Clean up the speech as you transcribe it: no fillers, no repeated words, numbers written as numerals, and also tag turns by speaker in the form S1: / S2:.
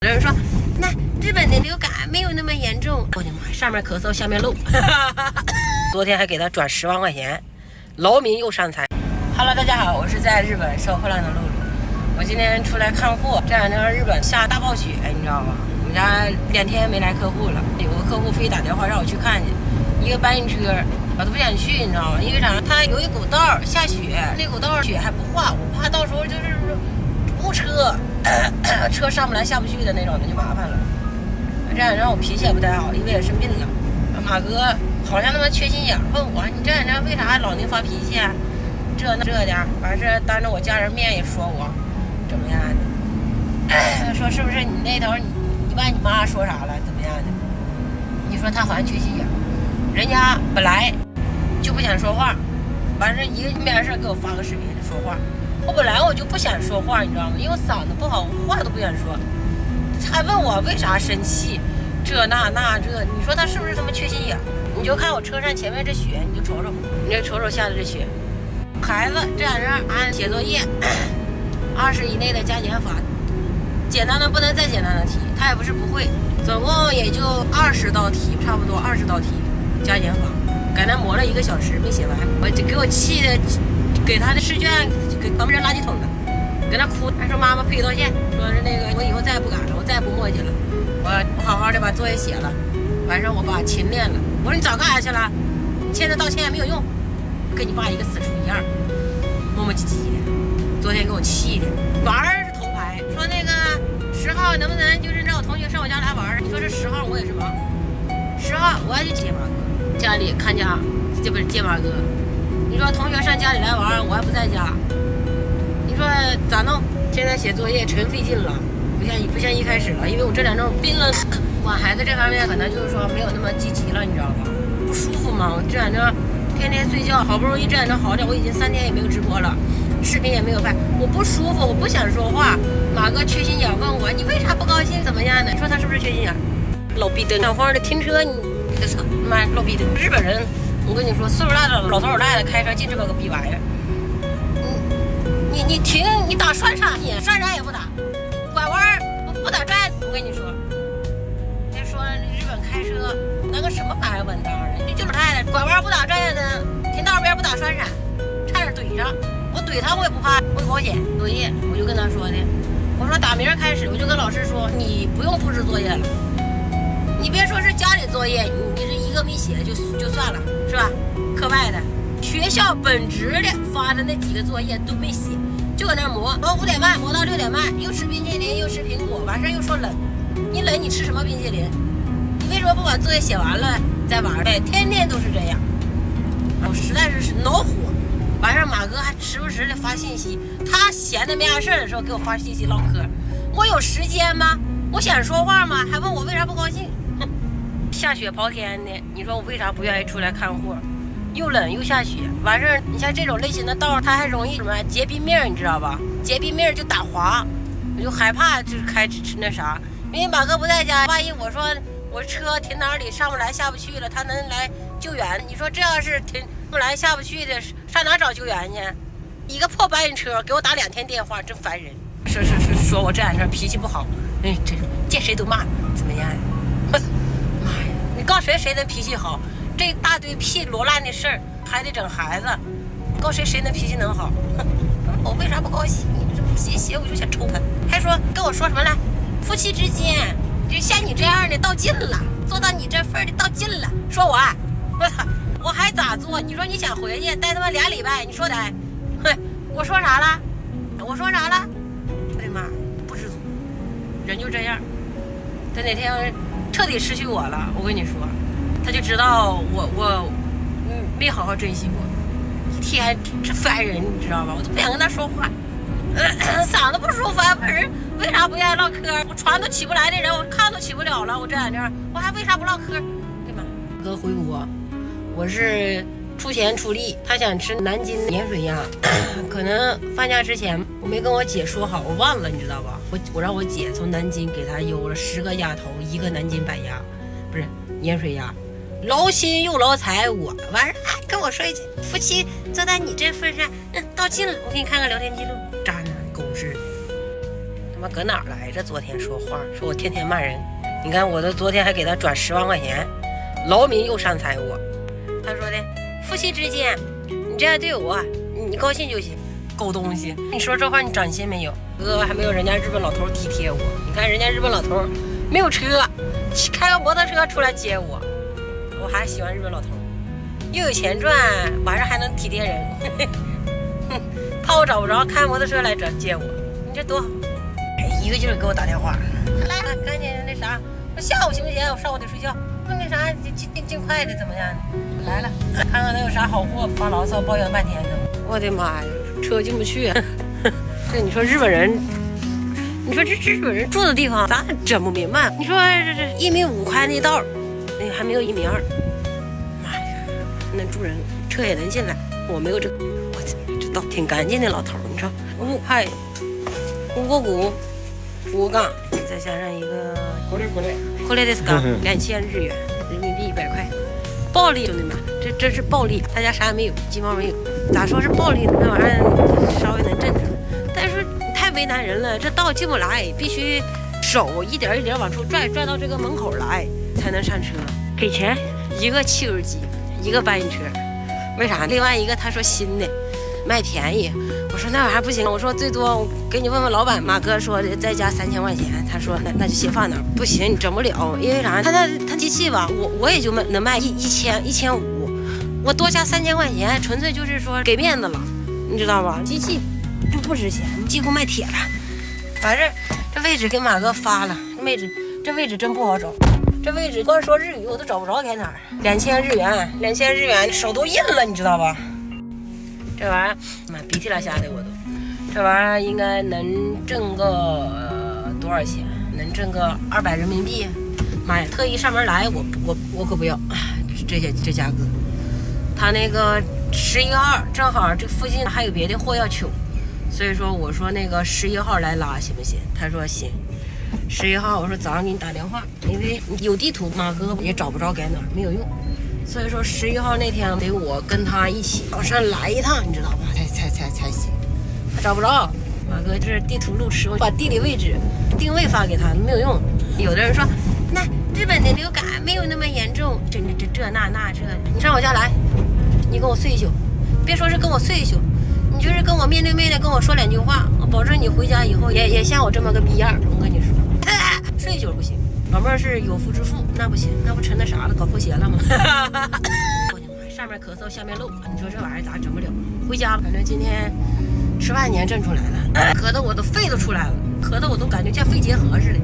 S1: 有人说，那日本的流感没有那么严重。我的妈，上面咳嗽，下面漏。昨天还给他转10万块钱，劳民又伤财。Hello， 大家好，我是在日本收破烂的露露。我今天出来看货，这两天日本下大暴雪，你知道吗？我们家2天没来客户了，有个客户非打电话让我去看去，一个搬运车，我都不想去，你知道吗？因为啥？他有一股道下雪，那股道雪还不化，我怕到时候就是堵车。车上不来下不去的那种的就麻烦了。这两天我脾气也不太好，因为也生病了。马哥好像他妈缺心眼，问我你这两天为啥老能发脾气啊？这的，完事当着我家人面也说我怎么样的，说是不是你那头你把你妈说啥了怎么样的？你说他好像缺心眼，人家本来就不想说话，完事一个没事给我发个视频说话。我本来我就不想说话，你知道吗？因为我嗓子不好，我话都不想说。还问我为啥生气，这，你说他是不是他妈缺心眼？你就看我车上前面这雪，你就瞅瞅，你就瞅瞅下的这雪。孩子这两天按写作业，20以内的加减法，简单的不能再简单的题，他也不是不会，总共也就20道题，差不多20道题加减法，给他磨了1个小时没写完，我就给我气的。给他的试卷给旁边扔垃圾桶了，跟他哭，还说妈妈赔道歉，说是那个我以后再也不敢了，我再也不磨叽了，我好好的把作业写了，晚上我把琴练了。我说你早干啥去了？你现在道歉也没有用，跟你爸一个死猪一样，磨磨唧唧的。昨天给我气的，玩是头牌，说那个10号能不能就是让我同学上我家来玩？你说这10号我也是忙，10号我要去接马哥，家里看家，这不是接马哥。你说同学上家里来玩，我还不在家，你说咋弄？现在写作业纯费劲了，不像一开始了，因为我这2周病了，管孩子这方面可能就是说没有那么积极了，你知道吧？不舒服嘛，我这2周天天睡觉，好不容易这2周好点，我已经3天也没有直播了，视频也没有拍，我不舒服，我不想说话。马哥缺心眼问我，你为啥不高兴？怎么样的？你说他是不是缺心眼？老逼灯，小黄的停车，你这操妈老逼灯，日本人。我跟你说，岁数大的老头老太太开车进这么个逼玩意儿，你停，你打双闪，你双闪也不打，拐弯不打转。我跟你说，人说日本开车那个什么玩意儿稳当的，就老太太拐弯不打转的，停道边不打双闪，差点怼上。我怼他我也不怕，我有保险。作业我就跟他说的，我说打明儿开始我就跟老师说，你不用布置作业了，你别说是家里作业，你这一个没写就算了。是吧？课外的，学校本职的发的那几个作业都没写，就搁那磨，从5点半磨到6点半，又吃冰淇淋，又吃苹果，完事又说冷，你冷你吃什么冰淇淋？你为什么不把作业写完了再玩？对，天天都是这样，我实在是恼火。完事马哥还时不时的发信息，他闲的没啥事的时候给我发信息唠嗑，我有时间吗？我想说话吗？还问我为啥不高兴？下雪刨天的，你说我为啥不愿意出来看货？又冷又下雪，完事儿你像这种类型的道，它还容易什么结冰面，你知道吧？结冰面就打滑，我就害怕就是开那啥，因为马哥不在家，万一我说我车停哪里上不来下不去了，他能来救援？你说这要是停不来下不去的，上哪找救援去？一个破搬运车给我打2天电话，真烦人。说我这2天脾气不好，这见谁都骂，怎么样？你告谁能脾气好？这一大堆屁罗烂的事儿，还得整孩子，告谁能脾气能好？我为啥不高兴？你这不信邪，我就想抽他。还说跟我说什么来？夫妻之间就像你这样的到尽了，做到你这份的到尽了。说我操，我还咋做？你说你想回去待他妈2礼拜，你说待？哼，我说啥了？我的妈，不知足，人就这样。他哪天彻底失去我了，我跟你说，他就知道我没好好珍惜我，一天这烦人，你知道吧？我都不想跟他说话，嗓子不舒服，不是为啥不愿意唠嗑？我船都起不来的人，我炕都起不了了，我这2天我还为啥不唠嗑？对吧？哥回国，我是出钱出力，他想吃南京盐水鸭，可能放假之前我没跟我姐说好，我忘了，你知道吧？我让我姐从南京给他邮了10个鸭头，1个南京板鸭，不是盐水鸭，劳心又劳财。我完事还跟我说一句，夫妻做到你这份上，道尽了。我给你看看聊天记录，渣男狗日的。他妈搁哪儿来着？昨天说话说我天天骂人，你看我都昨天还给他转10万块钱，劳民又伤财我。他说的夫妻之间，你这样对我，你高兴就行。狗东西，你说这话你长心没有？哥还没有人家日本老头体贴我。你看人家日本老头没有车，开个摩托车出来接我，我还喜欢日本老头，又有钱赚，晚上还能体贴人。怕我找不着，开摩托车来接我，你这多好！哎，一个劲儿给我打电话，来赶紧那啥，我下午行不行？我上午得睡觉。那啥，尽快的怎么样？来了，看看能有啥好货，发牢骚抱怨半天呢。我的妈呀，车进不去。这你说日本人，你说这日本人住的地方，咱整不明白。你说这1.5米宽那道，那还没有1.2米。妈呀，那住人车也能进来，我没有这个。我这倒挺干净的老头，你说5块，5个骨，5杠，再加上一个过来的是刚2000日元，人民币100块。暴利，兄弟们，这真是暴利，大家啥也没有，鸡毛没有。咋说是暴利呢？那玩意儿稍微能镇着，但是你太为难人了，这道进不来，必须手一点一点往出拽到这个门口来才能上车。给钱，一个汽油机，一个搬运车，为啥？另外一个他说新的，卖便宜。我说那玩意儿不行，我说最多我给你问问老板，马哥说再加3000块钱，他说那就先放那儿，不行你整不了，因为啥？他机器吧，我也就能卖1500，我多加3000块钱，纯粹就是说给面子了，你知道吧？机器不值钱，几乎卖铁了。反正这位置给马哥发了，这位置真不好找，这位置光说日语我都找不着该哪儿。2000日元，手都印了，你知道吧？这玩意儿，妈鼻涕拉瞎的我都。这玩意儿应该能挣个多少钱？能挣个200人民币。妈呀，特意上门来，我可不要这价格。他那个11号正好这附近还有别的货要取，所以说我说那个11号来拉行不行？他说行。11号我说早上给你打电话，因为有地图，马哥也找不着该哪儿，没有用。所以说11号那天得我跟他一起往上来一趟，你知道吧？才行。他找不着，马哥这是地图路痴，我把地理位置定位发给他没有用。有的人说那日本的流感没有那么严重，这你上我家来，你跟我睡一宿，别说是跟我睡一宿，你就是跟我面对面的跟我说2句话，我保证你回家以后也像我这么个逼样。我跟你说，睡一宿不行。老妹儿是有夫之妇，那不行，那不成那啥了，搞破鞋了吗？上面咳嗽下面漏，你说这玩意儿咋整不了？回家吧，反正今天吃饭钱挣出来了，咳得我都肺都出来了，咳得我都感觉像肺结核似的。